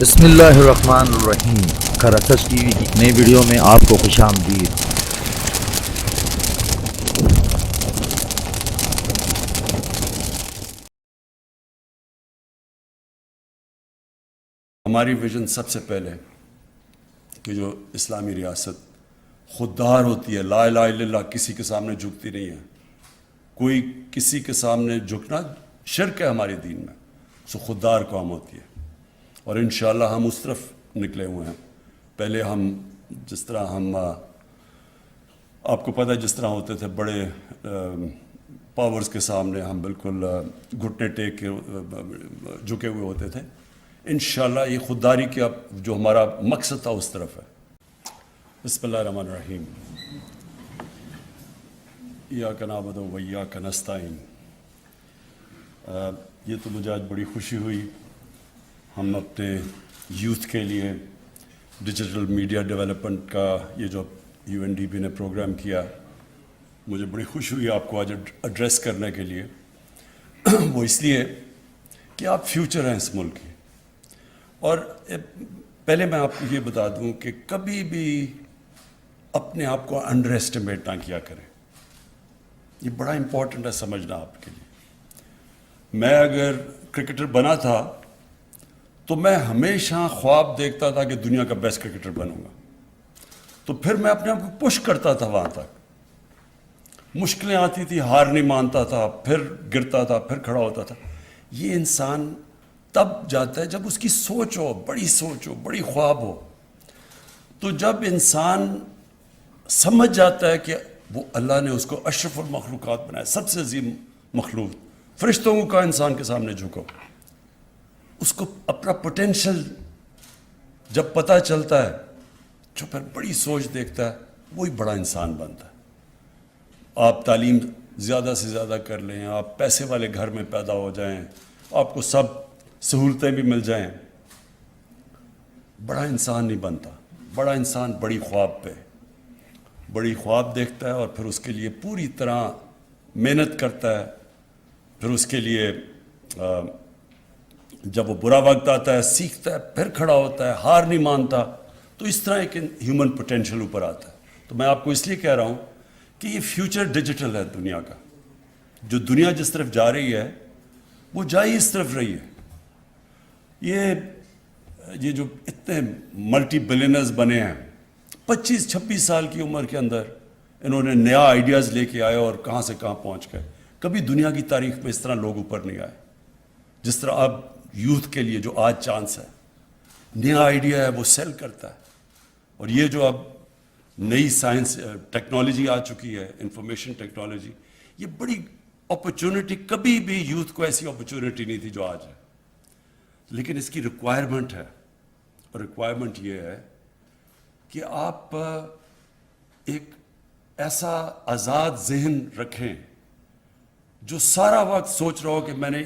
بسم اللہ الرحمن الرحیم. کرسس ٹی وی کی نئی ویڈیو میں آپ کو خوش آمدید. ہماری ویژن سب سے پہلے کہ جو اسلامی ریاست خوددار ہوتی ہے، لا الہ الا اللہ، کسی کے سامنے جھکتی نہیں ہے. کوئی کسی کے سامنے جھکنا شرک ہے ہمارے دین میں، سو خوددار قوم ہوتی ہے. اور انشاءاللہ ہم اس طرف نکلے ہوئے ہیں. پہلے ہم جس طرح آپ کو پتہ ہے جس طرح ہوتے تھے بڑے پاورز کے سامنے ہم بالکل گھٹنے ٹیک کے جھکے ہوئے ہوتے تھے. انشاءاللہ یہ خودداری کا جو ہمارا مقصد تھا اس طرف ہے. بسم اللہ الرحمن الرحیم. ایاک نعبد و ایاک نستعین. یہ تو مجھے آج بڑی خوشی ہوئی. ہم اپنے یوتھ کے لیے ڈیجیٹل میڈیا ڈیولپمنٹ کا یہ جو UNDP نے پروگرام کیا، مجھے بڑی خوشی ہوئی آپ کو آج ایڈریس کرنے کے لیے. وہ اس لیے کہ آپ فیوچر ہیں اس ملک کی. اور پہلے میں آپ کو یہ بتا دوں کہ کبھی بھی اپنے آپ کو انڈر ایسٹیمیٹ نہ کیا کریں. یہ بڑا امپورٹنٹ ہے سمجھنا آپ کے لیے. میں اگر کرکٹر بنا تھا تو میں ہمیشہ خواب دیکھتا تھا کہ دنیا کا بیسٹ کرکٹر بنوں گا. تو پھر میں اپنے آپ کو پش کرتا تھا وہاں تک. مشکلیں آتی تھی، ہار نہیں مانتا تھا، پھر گرتا تھا، پھر کھڑا ہوتا تھا. یہ انسان تب جاتا ہے جب اس کی سوچ ہو، بڑی خواب ہو. تو جب انسان سمجھ جاتا ہے کہ وہ اللہ نے اس کو اشرف المخلوقات بنایا، سب سے عظیم مخلوق، فرشتوں کو کہا انسان کے سامنے جھکو. اس کو اپنا پوٹینشل جب پتہ چلتا ہے، جو پھر بڑی سوچ دیکھتا ہے، وہی بڑا انسان بنتا ہے. آپ تعلیم زیادہ سے زیادہ کر لیں، آپ پیسے والے گھر میں پیدا ہو جائیں، آپ کو سب سہولتیں بھی مل جائیں، بڑا انسان نہیں بنتا. بڑا انسان بڑی خواب دیکھتا ہے اور پھر اس کے لیے پوری طرح محنت کرتا ہے. پھر اس کے لیے جب وہ برا وقت آتا ہے سیکھتا ہے، پھر کھڑا ہوتا ہے، ہار نہیں مانتا. تو اس طرح ایک ہیومن پوٹینشل اوپر آتا ہے. تو میں آپ کو اس لیے کہہ رہا ہوں کہ یہ فیوچر ڈیجیٹل ہے دنیا کا. جو دنیا جس طرف جا رہی ہے وہ جائی اس طرف رہی ہے. یہ جو اتنے ملٹی بلینرز بنے ہیں 25-26 سال کی عمر کے اندر، انہوں نے نیا آئیڈیاز لے کے آئے اور کہاں سے کہاں پہنچ گئے. کبھی دنیا کی تاریخ میں اس طرح لوگ اوپر نہیں آئے جس طرح اب یوتھ کے لیے جو آج چانس ہے. نیا آئیڈیا ہے وہ سیل کرتا ہے. اور یہ جو اب نئی سائنس ٹیکنالوجی آ چکی ہے، انفارمیشن ٹیکنالوجی، یہ بڑی اپرچونٹی. کبھی بھی یوتھ کو ایسی اپرچونٹی نہیں تھی جو آج ہے. لیکن اس کی ریکوائرمنٹ ہے. اور ریکوائرمنٹ یہ ہے کہ آپ ایک ایسا آزاد ذہن رکھیں جو سارا وقت سوچ رہا ہو کہ میں نے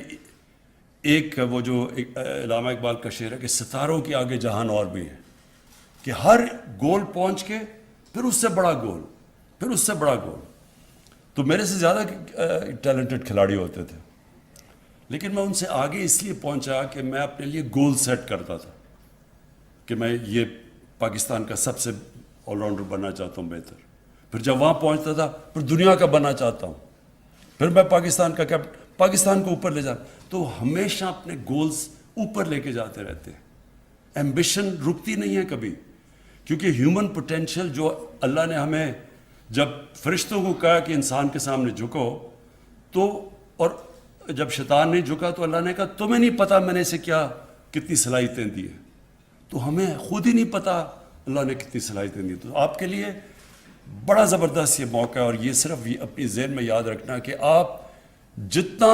وہ جو علامہ اقبال کا شعر ہے کہ ستاروں کے آگے جہان اور بھی ہے، کہ ہر گول پہنچ کے پھر اس سے بڑا گول، پھر اس سے بڑا گول. تو میرے سے زیادہ ٹیلنٹڈ کھلاڑی ہوتے تھے، لیکن میں ان سے آگے اس لیے پہنچا کہ میں اپنے لیے گول سیٹ کرتا تھا کہ میں یہ پاکستان کا سب سے آل راؤنڈر بننا چاہتا ہوں بہتر. پھر جب وہاں پہنچتا تھا پھر دنیا کا بننا چاہتا ہوں، پھر میں پاکستان کو اوپر لے جاتا. تو ہمیشہ اپنے گولز اوپر لے کے جاتے رہتے ہیں. ایمبیشن رکتی نہیں ہے کبھی، کیونکہ ہیومن پوٹینشل جو اللہ نے ہمیں جب فرشتوں کو کہا کہ انسان کے سامنے جھکو، تو اور جب شیطان نہیں جھکا تو اللہ نے کہا تمہیں نہیں پتا میں نے اسے کتنی صلاحیتیں دی ہیں. تو ہمیں خود ہی نہیں پتا اللہ نے کتنی صلاحیتیں دی. تو آپ کے لیے بڑا زبردست یہ موقع ہے. اور یہ صرف اپنی ذہن میں یاد رکھنا کہ آپ جتنا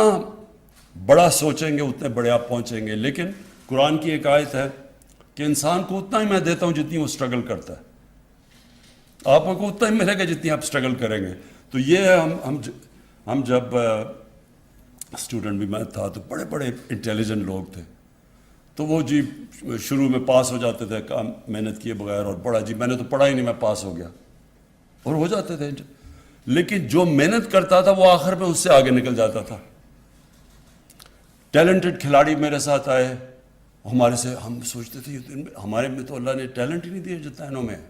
بڑا سوچیں گے اتنے بڑے آپ پہنچیں گے. لیکن قرآن کی ایک آیت ہے کہ انسان کو اتنا ہی میں دیتا ہوں جتنی وہ سٹرگل کرتا ہے. آپ کو اتنا ہی ملے گا جتنی آپ سٹرگل کریں گے. تو یہ ہم جب اسٹوڈنٹ بھی میں تھا تو بڑے بڑے انٹیلیجنٹ لوگ تھے. تو وہ جی شروع میں پاس ہو جاتے تھے کام محنت کیے بغیر، اور بڑا جی میں نے تو پڑھا ہی نہیں، میں پاس ہو گیا، اور ہو جاتے تھے. لیکن جو محنت کرتا تھا وہ آخر میں اس سے آگے نکل جاتا تھا. ٹیلنٹڈ کھلاڑی میرے ساتھ آئے ہمارے سے ہم سوچتے تھے ہمارے میں تو اللہ نے ٹیلنٹ ہی نہیں دیا جتنا انہوں میں ہے،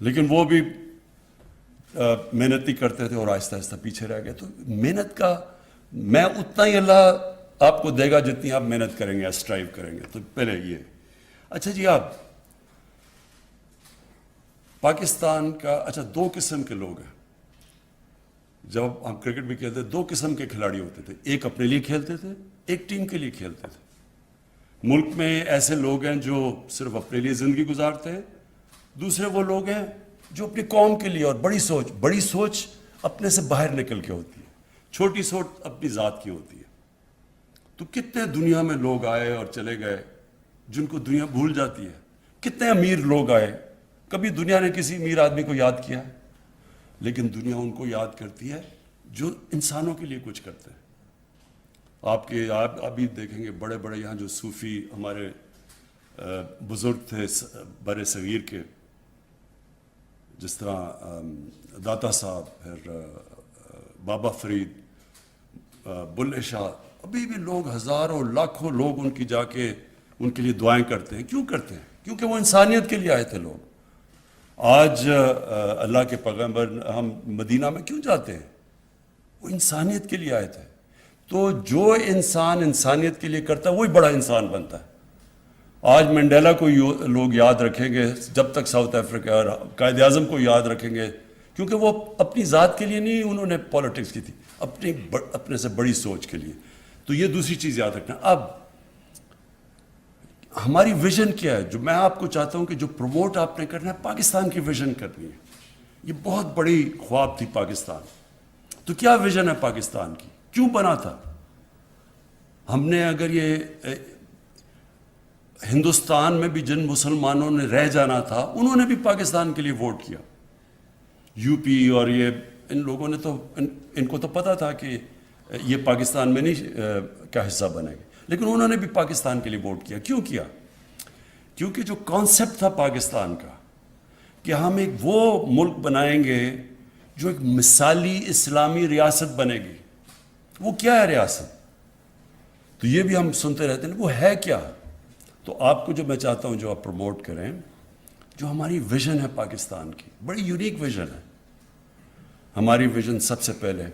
لیکن وہ بھی محنت ہی کرتے تھے اور آہستہ آہستہ پیچھے رہ گئے. تو محنت کا میں اتنا ہی اللہ آپ کو دے گا جتنی آپ محنت کریں گے، اسٹرائیو کریں گے. تو پہلے یہ. اچھا جی، آپ پاکستان کا، اچھا 2 قسم کے لوگ ہیں. جب ہم کرکٹ بھی کھیلتے 2 قسم کے کھلاڑی ہوتے تھے، ایک اپنے لیے کھیلتے تھے، ایک ٹیم کے لیے کھیلتے تھے. ملک میں ایسے لوگ ہیں جو صرف اپنے لیے زندگی گزارتے ہیں، دوسرے وہ لوگ ہیں جو اپنی قوم کے لیے، اور بڑی سوچ اپنے سے باہر نکل کے ہوتی ہے، چھوٹی سوچ اپنی ذات کی ہوتی ہے. تو کتنے دنیا میں لوگ آئے اور چلے گئے جن کو دنیا بھول جاتی ہے. کتنے امیر لوگ آئے، کبھی دنیا نے کسی امیر آدمی کو یاد کیا، لیکن دنیا ان کو یاد کرتی ہے جو انسانوں کے لیے کچھ کرتے ہیں. آپ ابھی دیکھیں گے بڑے بڑے یہاں جو صوفی ہمارے بزرگ تھے بر صغیر کے، جس طرح داتا صاحب، پھر بابا فرید، بلے شاہ، ابھی بھی لوگ ہزاروں لاکھوں لوگ ان کی جا کے ان کے لیے دعائیں کرتے ہیں. کیوں کرتے ہیں؟ کیونکہ وہ انسانیت کے لیے آئے تھے لوگ. آج اللہ کے پیغمبر ہم مدینہ میں کیوں جاتے ہیں؟ وہ انسانیت کے لیے آئے تھے. تو جو انسان انسانیت کے لیے کرتا ہے وہی بڑا انسان بنتا ہے. آج منڈیلا کو لوگ یاد رکھیں گے جب تک ساؤتھ افریقہ، اور قائد اعظم کو یاد رکھیں گے کیونکہ وہ اپنی ذات کے لیے نہیں انہوں نے پالیٹکس کی تھی، اپنے سے بڑی سوچ کے لیے. تو یہ دوسری چیز یاد رکھنا. اب ہماری ویژن کیا ہے؟ جو میں آپ کو چاہتا ہوں کہ جو پروموٹ آپ نے کرنا ہے، پاکستان کی ویژن کرنی ہے. یہ بہت بڑی خواب تھی پاکستان. تو کیا ویژن ہے پاکستان کی؟ کیوں بنا تھا؟ ہم نے اگر یہ ہندوستان میں بھی جن مسلمانوں نے رہ جانا تھا انہوں نے بھی پاکستان کے لیے ووٹ کیا. یو پی اور یہ ان لوگوں نے تو ان کو تو پتا تھا کہ یہ پاکستان میں نہیں کا حصہ بنے گا، لیکن انہوں نے بھی پاکستان کے لیے ووٹ کیا. کیوں کیا؟ کیونکہ جو کانسیپٹ تھا پاکستان کا کہ ہم ایک وہ ملک بنائیں گے جو ایک مثالی اسلامی ریاست بنے گی. وہ کیا ہے ریاست؟ تو یہ بھی ہم سنتے رہتے ہیں، وہ ہے کیا؟ تو آپ کو جو میں چاہتا ہوں جو آپ پروموٹ کریں، جو ہماری ویژن ہے پاکستان کی، بڑی یونیک ویژن ہے. ہماری ویژن سب سے پہلے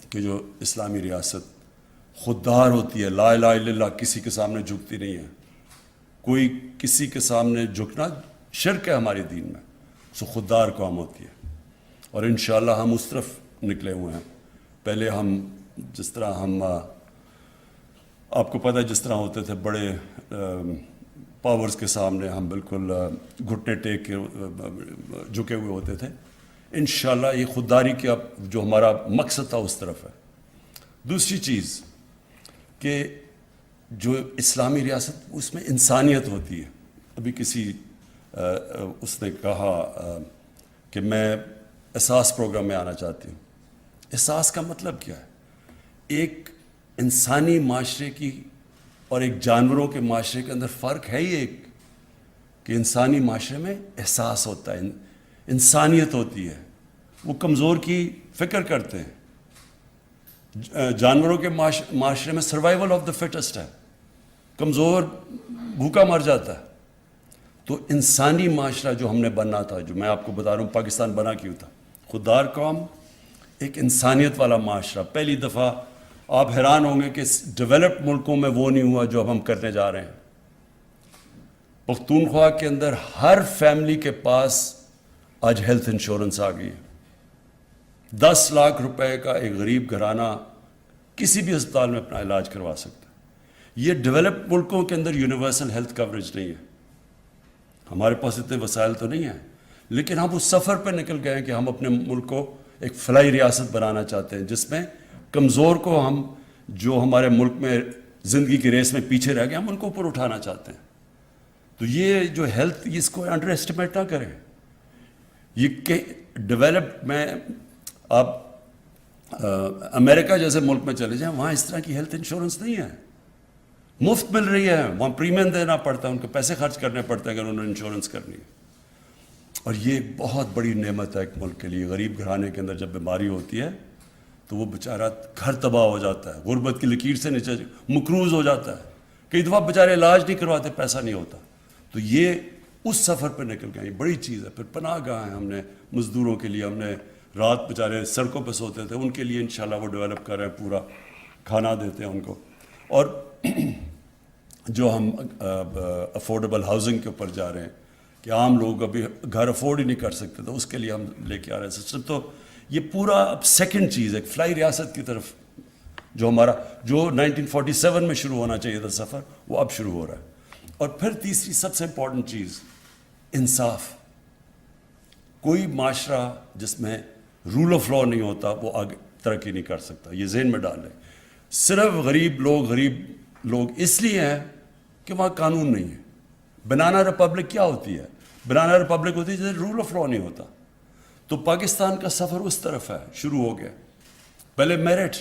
کہ جو اسلامی ریاست خوددار ہوتی ہے، لا الہ الا اللہ، کسی کے سامنے جھکتی نہیں ہے. کوئی کسی کے سامنے جھکنا شرک ہے ہمارے دین میں. سو خوددار قوم ہوتی ہے، اور انشاءاللہ ہم اس طرف نکلے ہوئے ہیں. پہلے ہم جس طرح آپ کو پتہ ہے جس طرح ہوتے تھے بڑے پاورز کے سامنے ہم بالکل گھٹنے ٹیک کے جھکے ہوئے ہوتے تھے. انشاءاللہ یہ خودداری کا جو ہمارا مقصد تھا اس طرف ہے. دوسری چیز کہ جو اسلامی ریاست اس میں انسانیت ہوتی ہے. ابھی کسی اس نے کہا کہ میں احساس پروگرام میں آنا چاہتی ہوں. احساس کا مطلب کیا ہے؟ ایک انسانی معاشرے کی اور ایک جانوروں کے معاشرے کے اندر فرق ہے ہی ایک کہ انسانی معاشرے میں احساس ہوتا ہے، انسانیت ہوتی ہے. وہ کمزور کی فکر کرتے ہیں. جانوروں کے معاشرے میں سروائیول آف دا فٹسٹ ہے، کمزور بھوکا مر جاتا ہے. تو انسانی معاشرہ جو ہم نے بننا تھا، جو میں آپ کو بتا رہا ہوں پاکستان بنا کیوں تھا، خوددار قوم، ایک انسانیت والا معاشرہ. پہلی دفعہ آپ حیران ہوں گے کہ ڈیولپڈ ملکوں میں وہ نہیں ہوا جو اب ہم کرنے جا رہے ہیں. پختونخوا کے اندر ہر فیملی کے پاس آج ہیلتھ انشورنس آ گئی ہے. 10 لاکھ روپے کا ایک غریب گھرانہ کسی بھی اسپتال میں اپنا علاج کروا سکتا ہے. یہ ڈیولپڈ ملکوں کے اندر یونیورسل ہیلتھ کوریج نہیں ہے. ہمارے پاس اتنے وسائل تو نہیں ہیں، لیکن ہم اس سفر پہ نکل گئے ہیں کہ ہم اپنے ملک کو ایک فلاحی ریاست بنانا چاہتے ہیں جس میں کمزور کو ہم جو ہمارے ملک میں زندگی کی ریس میں پیچھے رہ گئے ہم ان کو اوپر اٹھانا چاہتے ہیں. تو یہ جو ہیلتھ، اس کو انڈر ایسٹیمیٹ نہ کریں. یہ کہ ڈیولپڈ میں آپ امریکہ جیسے ملک میں چلے جائیں، وہاں اس طرح کی ہیلتھ انشورنس نہیں ہے، مفت مل رہی ہے. وہاں پریمیم دینا پڑتا ہے، ان کو پیسے خرچ کرنے پڑتے ہیں اگر انہوں نے انشورنس کرنی ہے. اور یہ بہت بڑی نعمت ہے ایک ملک کے لیے. غریب گھرانے کے اندر جب بیماری ہوتی ہے تو وہ بیچارہ گھر تباہ ہو جاتا ہے، غربت کی لکیر سے نیچے مقروض ہو جاتا ہے. کئی دفعہ بیچارے علاج نہیں کرواتے، پیسہ نہیں ہوتا. تو یہ اس سفر پہ نکل گئے، بڑی چیز ہے. پھر پناہ گاہ ہیں ہم نے مزدوروں کے لیے، ہم نے رات بیچارے سڑکوں پہ سوتے تھے، ان کے لیے انشاءاللہ وہ ڈیولپ کر رہے ہیں، پورا کھانا دیتے ہیں ان کو. اور جو ہم افورڈیبل ہاؤسنگ کے اوپر جا رہے ہیں کہ عام لوگ ابھی گھر افورڈ ہی نہیں کر سکتے، تو اس کے لیے ہم لے کے آ رہے ہیں سسٹم. تو یہ پورا اب سیکنڈ چیز ہے، فلائی ریاست کی طرف جو ہمارا جو 1947 میں شروع ہونا چاہیے تھا سفر، وہ اب شروع ہو رہا ہے. اور پھر تیسری سب سے امپورٹنٹ چیز انصاف. کوئی معاشرہ جس میں رول آف لا نہیں ہوتا وہ آگے ترقی نہیں کر سکتا، یہ ذہن میں ڈال لیں. صرف غریب لوگ اس لیے ہیں کہ وہاں قانون نہیں ہے. بنانا ریپبلک کیا ہوتی ہے؟ بنانا ریپبلک ہوتی ہے جسے رول آف لا نہیں ہوتا. تو پاکستان کا سفر اس طرف ہے، شروع ہو گیا. پہلے میرٹ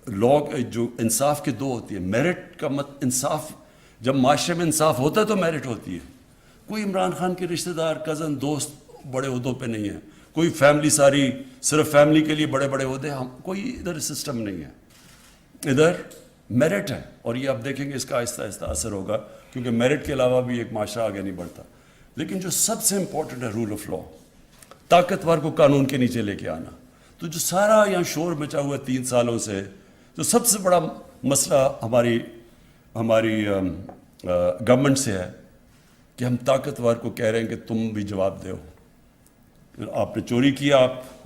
لا جو انصاف کے دو ہوتی ہے. میرٹ کا انصاف، جب معاشرے میں انصاف ہوتا ہے تو میرٹ ہوتی ہے. کوئی عمران خان کے رشتہ دار، کزن، دوست بڑے عہدوں پہ نہیں ہے، کوئی فیملی ساری صرف فیملی کے لیے بڑے بڑے عہدے، ہم کوئی ادھر سسٹم نہیں ہے. ادھر میرٹ ہے. اور یہ آپ دیکھیں گے اس کا آہستہ آہستہ اثر ہوگا، کیونکہ میرٹ کے علاوہ بھی ایک معاشرہ آگے نہیں بڑھتا. لیکن جو سب سے امپورٹنٹ ہے رول آف لا، طاقتور کو قانون کے نیچے لے کے آنا. تو جو سارا یہاں شور مچا ہوا ہے 3 سالوں سے، جو سب سے بڑا مسئلہ ہماری گورنمنٹ سے ہے کہ ہم طاقتور کو کہہ رہے ہیں کہ تم بھی جواب دو، آپ نے چوری کیا،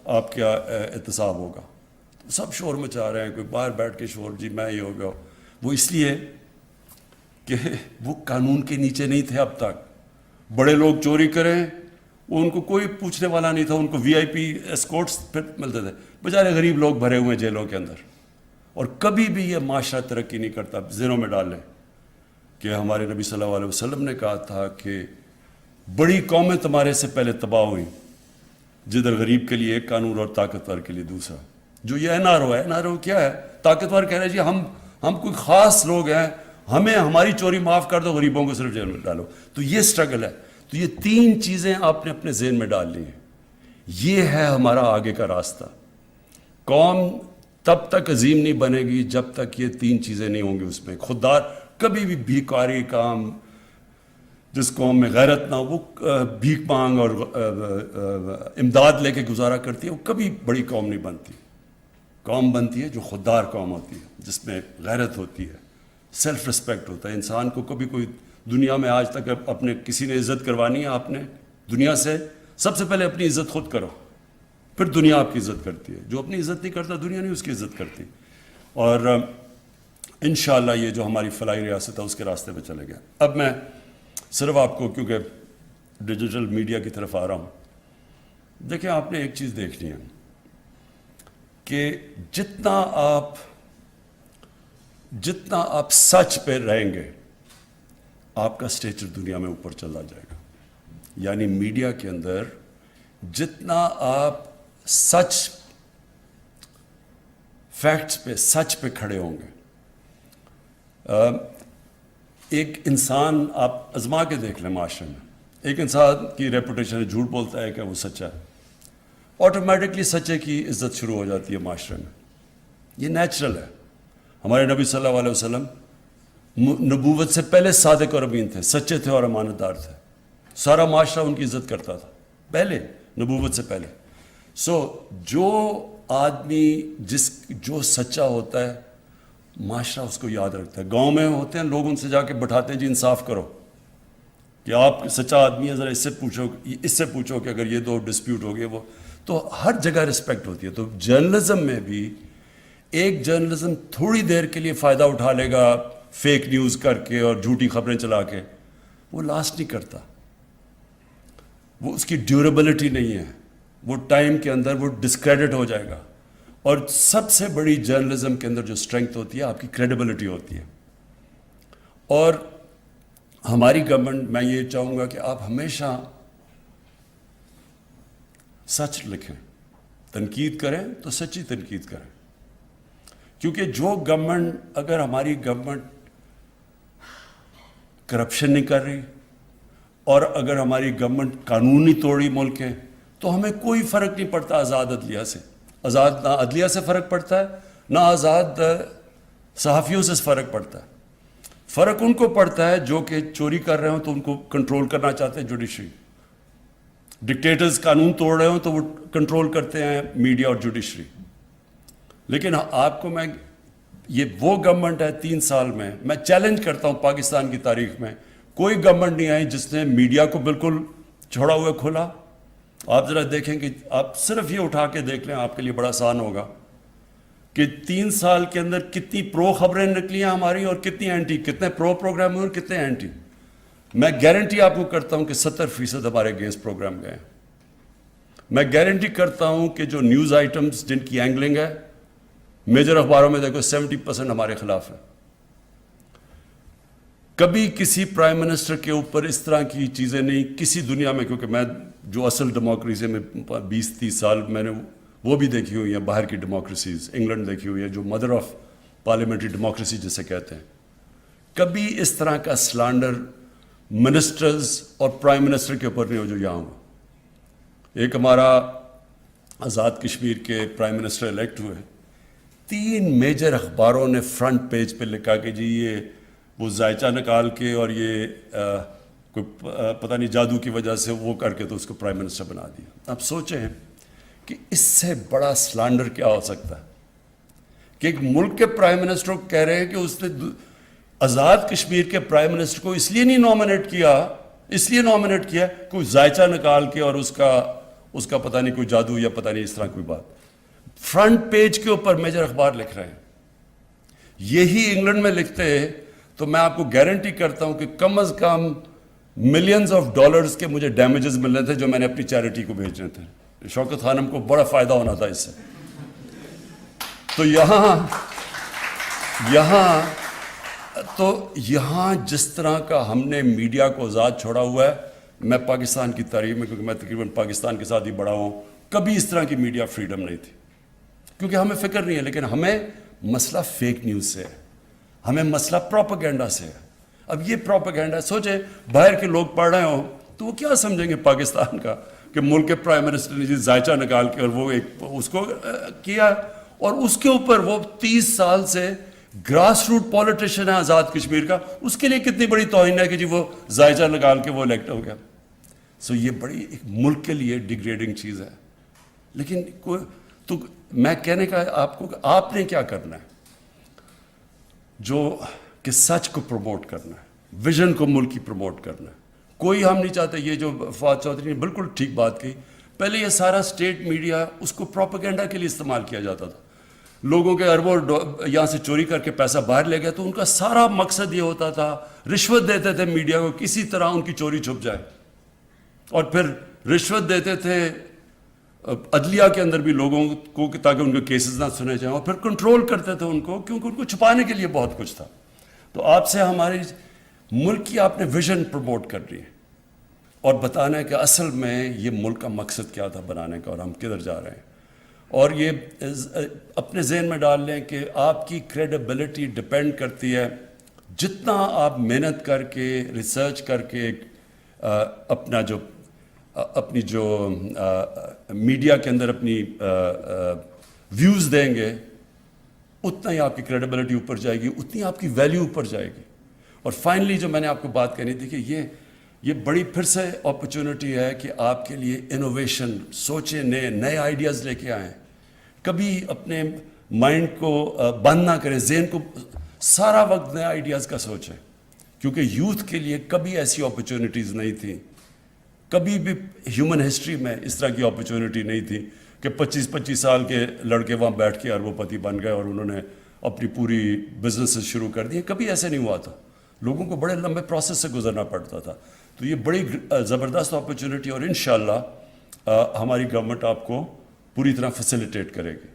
آپ کیا احتساب ہوگا. سب شور مچا رہے ہیں، کوئی باہر بیٹھ کے شور، جی میں یہ ہو گیا. وہ اس لیے کہ وہ قانون کے نیچے نہیں تھے اب تک. بڑے لوگ چوری کریں، وہ ان کو کوئی پوچھنے والا نہیں تھا، ان کو وی آئی پی اسکورٹس پھر ملتے تھے. بیچارے غریب لوگ بھرے ہوئے ہیں جیلوں کے اندر. اور کبھی بھی یہ معاشرہ ترقی نہیں کرتا. ذہنوں میں ڈال لیں کہ ہمارے نبی صلی اللہ علیہ وسلم نے کہا تھا کہ بڑی قومیں تمہارے سے پہلے تباہ ہوئیں جدھر غریب کے لیے ایک قانون اور طاقتور کے لیے دوسرا. جو یہ این آر او ہے، این آر او کیا ہے؟ طاقتور کہہ رہے ہیں جی ہم کوئی خاص لوگ ہیں، ہمیں ہماری چوری معاف کر دو، غریبوں کو صرف جیل میں ڈالو. تو یہ سٹرگل ہے. تو یہ 3 چیزیں آپ نے اپنے ذہن میں ڈال لی ہیں. یہ ہے ہمارا آگے کا راستہ. قوم تب تک عظیم نہیں بنے گی جب تک یہ 3 چیزیں نہیں ہوں گی اس میں. خوددار کبھی بھی بھیکاری کام، جس قوم میں غیرت نہ ہو، وہ بھیک مانگ اور امداد لے کے گزارا کرتی ہے، وہ کبھی بڑی قوم نہیں بنتی. قوم بنتی ہے جو خوددار قوم ہوتی ہے، جس میں غیرت ہوتی ہے، سیلف رسپیکٹ ہوتا ہے. انسان کو کبھی کوئی دنیا میں آج تک اپنے کسی نے عزت کروانی ہے آپ نے دنیا سے، سب سے پہلے اپنی عزت خود کرو، پھر دنیا آپ کی عزت کرتی ہے. جو اپنی عزت نہیں کرتا دنیا نہیں اس کی عزت کرتی. اور انشاءاللہ یہ جو ہماری فلاحی ریاست ہے اس کے راستے پہ چلے گئے. اب میں صرف آپ کو، کیونکہ ڈیجیٹل میڈیا کی طرف آ رہا ہوں، دیکھیں آپ نے ایک چیز دیکھنی ہے کہ جتنا آپ سچ پہ رہیں گے آپ کا اسٹیچر دنیا میں اوپر چلا جائے گا. یعنی میڈیا کے اندر جتنا آپ سچ، فیکٹس پہ، سچ پہ کھڑے ہوں گے. ایک انسان آپ آزما کے دیکھ لیں معاشرے میں، ایک انسان کی ریپوٹیشن ہے، جھوٹ بولتا ہے کہ وہ سچا ہے، آٹومیٹکلی سچے کی عزت شروع ہو جاتی ہے معاشرے میں. یہ نیچرل ہے. ہمارے نبی صلی اللہ علیہ وسلم نبوت سے پہلے صادق اور امین تھے، سچے تھے اور امانت دار تھے. سارا معاشرہ ان کی عزت کرتا تھا پہلے، نبوت سے پہلے. جو آدمی جو سچا ہوتا ہے معاشرہ اس کو یاد رکھتا ہے. گاؤں میں ہوتے ہیں لوگ، ان سے جا کے بٹھاتے ہیں جی انصاف کرو کہ آپ سچا آدمی ہے، ذرا اس سے پوچھو کہ اگر یہ 2 ڈسپیوٹ ہو گئے وہ. تو ہر جگہ رسپیکٹ ہوتی ہے. تو جرنلزم میں بھی ایک جرنلزم تھوڑی دیر کے لیے فائدہ اٹھا لے گا فیک نیوز کر کے اور جھوٹی خبریں چلا کے، وہ لاسٹ نہیں کرتا. وہ اس کی ڈیوریبلٹی نہیں ہے، وہ ٹائم کے اندر وہ ڈسکریڈٹ ہو جائے گا. اور سب سے بڑی جرنلزم کے اندر جو اسٹرینگتھ ہوتی ہے آپ کی کریڈیبلٹی ہوتی ہے. اور ہماری گورنمنٹ، میں یہ چاہوں گا کہ آپ ہمیشہ سچ لکھیں، تنقید کریں تو سچی تنقید کریں. کیونکہ جو گورنمنٹ، اگر ہماری گورنمنٹ کرپشن نہیں کر رہی اور اگر ہماری گورنمنٹ قانون نہیں توڑ رہی ملک کے، تو ہمیں کوئی فرق نہیں پڑتا آزاد عدلیہ سے. نہ عدلیہ سے فرق پڑتا ہے، نہ آزاد صحافیوں سے فرق پڑتا ہے. فرق ان کو پڑتا ہے جو کہ چوری کر رہے ہوں تو ان کو کنٹرول کرنا چاہتے ہیں جوڈیشری، ڈکٹیٹرز قانون توڑ رہے ہوں تو وہ کنٹرول کرتے ہیں میڈیا اور جوڈیشری. لیکن آپ کو میں یہ وہ گورنمنٹ ہے 3 سال میں چیلنج کرتا ہوں پاکستان کی تاریخ میں کوئی گورنمنٹ نہیں آئی جس نے میڈیا کو بالکل چھوڑا ہوا کھولا. آپ ذرا دیکھیں کہ آپ صرف یہ اٹھا کے دیکھ لیں، آپ کے لیے بڑا آسان ہوگا کہ 3 سال کے اندر کتنی پرو خبریں نکلی ہیں ہماری اور کتنی اینٹی، کتنے پرو پروگرام ہوئے اور کتنے اینٹی. میں گارنٹی آپ کو کرتا ہوں کہ 70% ہمارے اگینسٹ پروگرام گئے ہیں. میں گارنٹی کرتا ہوں کہ جو نیوز آئٹمز جن کی اینگلنگ ہے میجر اخباروں میں دیکھو 70% ہمارے خلاف ہے. کبھی کسی پرائم منسٹر کے اوپر اس طرح کی چیزیں نہیں کسی دنیا میں، کیونکہ میں جو اصل ڈیموکریسی میں 20-30 سال میں نے وہ بھی دیکھی ہوئی ہیں، باہر کی ڈیموکریسیز، انگلینڈ دیکھی ہوئی ہے جو مدر آف پارلیمنٹری ڈیموکریسی جسے کہتے ہیں. کبھی اس طرح کا سلانڈر منسٹرز اور پرائم منسٹر کے اوپر نہیں ہو جو یہاں ہوا. ایک ہمارا آزاد کشمیر کے پرائم منسٹر الیکٹ ہوئے، 3 میجر اخباروں نے فرنٹ پیج پہ لکھا کہ جی یہ وہ ذائچہ نکال کے اور یہ کوئی پتہ نہیں جادو کی وجہ سے وہ کر کے تو اس کو پرائم منسٹر بنا دیا. اب سوچیں کہ اس سے بڑا سلانڈر کیا ہو سکتا ہے کہ ایک ملک کے پرائم منسٹر کو کہہ رہے ہیں کہ اس نے آزاد کشمیر کے پرائم منسٹر کو اس لیے نہیں نومینیٹ کیا کوئی ذائچہ نکال کے اور اس کا پتہ نہیں کوئی جادو یا پتہ نہیں اس طرح کوئی بات. فرنٹ پیج کے اوپر میجر اخبار لکھ رہے ہیں. یہی انگلینڈ میں لکھتے تو میں آپ کو گارنٹی کرتا ہوں کہ کم از کم ملینز آف ڈالرز کے مجھے ڈیمیجز مل رہے تھے جو میں نے اپنی چیریٹی کو بھیجنے تھے. شوکت خانم کو بڑا فائدہ ہونا تھا اس سے. تو یہاں جس طرح کا ہم نے میڈیا کو آزاد چھوڑا ہوا ہے، میں پاکستان کی تاریخ میں، کیونکہ میں تقریباً پاکستان کے ساتھ ہی بڑا ہوں، کبھی اس طرح کی میڈیا فریڈم نہیں تھی کیونکہ ہمیں فکر نہیں ہے. لیکن ہمیں مسئلہ فیک نیوز سے ہے، ہمیں مسئلہ پروپیگنڈا سے ہے. اب یہ پروپیگنڈا سوچیں باہر کے لوگ پڑھ رہے ہوں تو وہ کیا سمجھیں گے پاکستان کا کہ ملک کے پرائم منسٹر نے ذائچہ نکال کے اور وہ اس کو کیا، اور اس کے اوپر وہ 30 سال سے گراس روٹ پولیٹیشین ہے آزاد کشمیر کا، اس کے لیے کتنی بڑی توہین ہے کہ جی وہ ذائچہ نکال کے وہ الیکٹ ہو گیا. سو یہ بڑی ایک ملک کے لیے ڈیگریڈنگ چیز ہے. لیکن تو میں کہنے کا آپ کو کہ آپ نے کیا کرنا ہے جو کہ سچ کو پروموٹ کرنا ہے، ویژن کو ملک کی پروموٹ کرنا ہے. کوئی ہم نہیں چاہتے. یہ جو فواد چودھری نے بالکل ٹھیک بات کی، پہلے یہ سارا اسٹیٹ میڈیا اس کو پروپیگنڈا کے لیے استعمال کیا جاتا تھا. لوگوں کے اربوں یہاں سے چوری کر کے پیسہ باہر لے گیا تو ان کا سارا مقصد یہ ہوتا تھا رشوت دیتے تھے میڈیا کو کسی طرح ان کی چوری چھپ جائے، اور پھر رشوت دیتے تھے عدلیہ کے اندر بھی لوگوں کو تاکہ ان کے کیسز نہ سنے جائیں، اور پھر کنٹرول کرتے تھے ان کو کیونکہ ان کو چھپانے کے لیے بہت کچھ تھا. تو آپ سے ہماری ملک کی آپ نے ویژن پروموٹ کرنی ہے اور بتانا ہے کہ اصل میں یہ ملک کا مقصد کیا تھا بنانے کا اور ہم کدھر جا رہے ہیں. اور یہ اپنے ذہن میں ڈال لیں کہ آپ کی کریڈیبلٹی ڈپینڈ کرتی ہے جتنا آپ محنت کر کے ریسرچ کر کے اپنی جو میڈیا کے اندر اپنی ویوز دیں گے، اتنا ہی آپ کی کریڈیبلٹی اوپر جائے گی، اتنی آپ کی ویلیو اوپر جائے گی. اور فائنلی جو میں نے آپ کو بات کہنی تھی کہ یہ بڑی پھر سے اپرچونٹی ہے کہ آپ کے لیے انوویشن، سوچیں، نئے آئیڈیاز لے کے آئیں. کبھی اپنے مائنڈ کو بند نہ کریں، ذہن کو سارا وقت نئے آئیڈیاز کا سوچیں، کیونکہ یوتھ کے لیے کبھی ایسی اپرچونٹیز نہیں تھیں. کبھی بھی ہیومن ہسٹری میں اس طرح کی اپرچونٹی نہیں تھی کہ 25 سال کے لڑکے وہاں بیٹھ کے اربوں پتی بن گئے اور انہوں نے اپنی پوری بزنس شروع کر دی. کبھی ایسے نہیں ہوا تھا. لوگوں کو بڑے لمبے پروسیس سے گزرنا پڑتا تھا. تو یہ بڑی زبردست اپرچونٹی اور انشاءاللہ ہماری گورنمنٹ آپ کو پوری طرح فیسیلیٹیٹ کرے گی.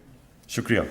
شکریہ.